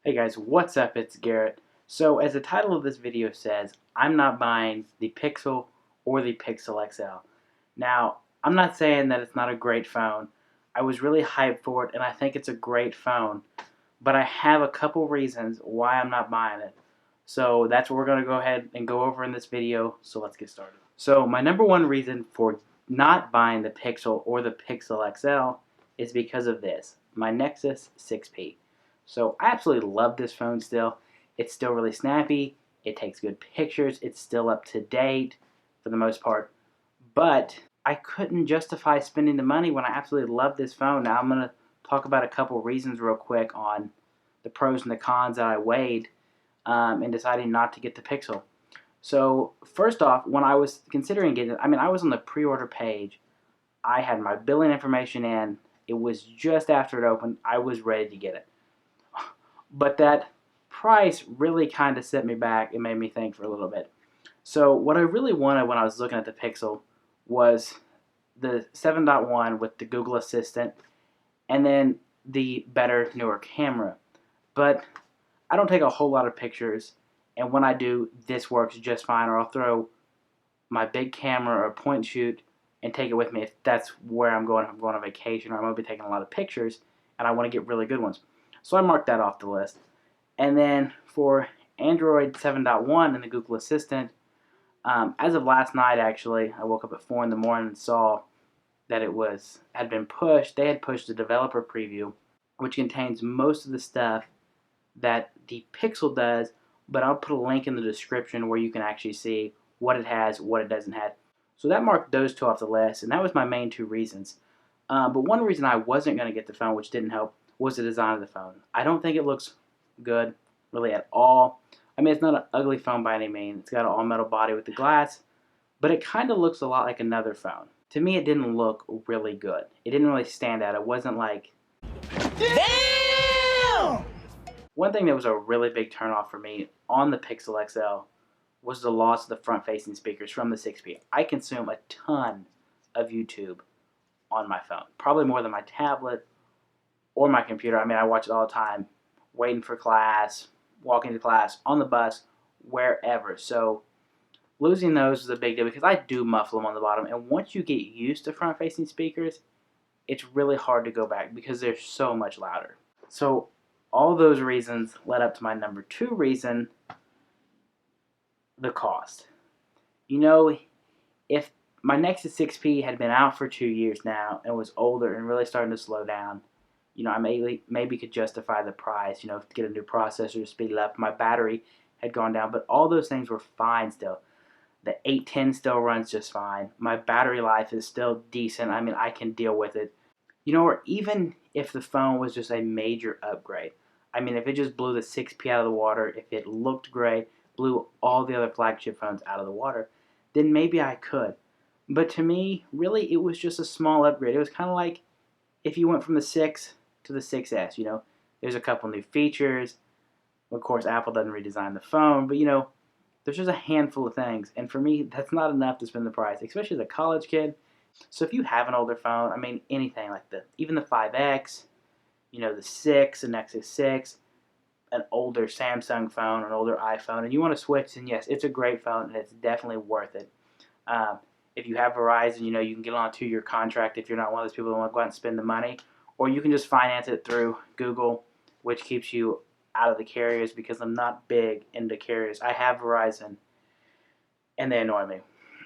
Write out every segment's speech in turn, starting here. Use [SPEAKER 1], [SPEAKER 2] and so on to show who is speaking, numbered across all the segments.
[SPEAKER 1] Hey guys, what's up? It's Garrett. So as the title of this video says, I'm not buying the Pixel or the Pixel XL. Now, I'm not saying that it's not a great phone. I was really hyped for it and I think it's a great phone, but I have a couple reasons why I'm not buying it. So that's what we're going to go ahead and go over in this video, so let's get started. So my number one reason for not buying the Pixel or the Pixel XL is because of this, my Nexus 6P. So I absolutely love this phone still. It's still really snappy. It takes good pictures. It's still up to date for the most part. But I couldn't justify spending the money when I absolutely love this phone. Now I'm going to talk about a couple reasons real quick on the pros and the cons that I weighed in deciding not to get the Pixel. So first off, when I was considering getting it, I was on the pre-order page. I had my billing information in. It was just after it opened. I was ready to get it. But that price really kind of set me back and made me think for a little bit. So what I really wanted when I was looking at the Pixel was the 7.1 with the Google Assistant and then the better, newer camera. But I don't take a whole lot of pictures, and when I do, this works just fine, or I'll throw my big camera or point and shoot and take it with me if that's where I'm going. If I'm going on vacation or I'm going to be taking a lot of pictures and I want to get really good ones. So I marked that off the list. And then for Android 7.1 and the Google Assistant, as of last night actually, I woke up at 4 in the morning and saw that it had been pushed. They had pushed the developer preview, which contains most of the stuff that the Pixel does, but I'll put a link in the description where you can actually see what it has, what it doesn't have. So that marked those two off the list, and that was my main two reasons. But one reason I wasn't going to get the phone, which didn't help, was the design of the phone. I don't think it looks good, really, at all. It's not an ugly phone by any means. It's got an all-metal body with the glass, but it kind of looks a lot like another phone. To me, it didn't look really good. It didn't really stand out. It wasn't like... Damn! One thing that was a really big turnoff for me on the Pixel XL was the loss of the front-facing speakers from the 6P. I consume a ton of YouTube on my phone, probably more than my tablet or my computer. I watch it all the time, waiting for class, walking to class, on the bus, wherever. So losing those is a big deal because I do muffle them on the bottom, and once you get used to front-facing speakers, it's really hard to go back because they're so much louder. So all those reasons led up to my number two reason, the cost. If my Nexus 6P had been out for 2 years now and was older and really starting to slow down, I maybe could justify the price, to get a new processor to speed it up. My battery had gone down, but all those things were fine still. The 810 still runs just fine. My battery life is still decent. I can deal with it. Or even if the phone was just a major upgrade. If it just blew the 6P out of the water, if it looked great, blew all the other flagship phones out of the water, then maybe I could. But to me, really, it was just a small upgrade. It was kind of like if you went from the 6 to the 6S, there's a couple new features. Of course, Apple doesn't redesign the phone, but there's just a handful of things. And for me, that's not enough to spend the price, especially as a college kid. So if you have an older phone, anything like even the 5X, the 6, the Nexus 6, an older Samsung phone, an older iPhone, and you want to switch, then yes, it's a great phone and it's definitely worth it. If you have Verizon, you can get on a 2-year contract if you're not one of those people that want to go out and spend the money, or you can just finance it through Google, which keeps you out of the carriers because I'm not big into carriers. I have Verizon, and they annoy me.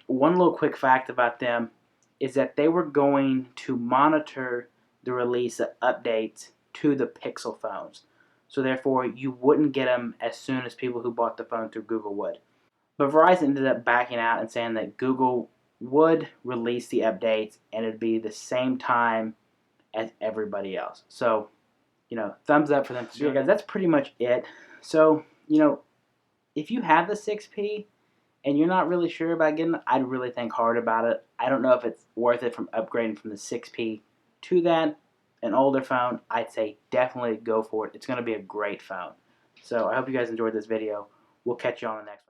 [SPEAKER 1] One little quick fact about them is that they were going to monitor the release of updates to the Pixel phones. So therefore, you wouldn't get them as soon as people who bought the phone through Google would. But Verizon ended up backing out and saying that Google would release the updates and it'd be the same time as everybody else. So, thumbs up for them. So, yeah, guys, that's pretty much it. So, if you have the 6P and you're not really sure about getting it, I'd really think hard about it. I don't know if it's worth it from upgrading from the 6P to that, an older phone. I'd say definitely go for it. It's going to be a great phone. So I hope you guys enjoyed this video. We'll catch you on the next one.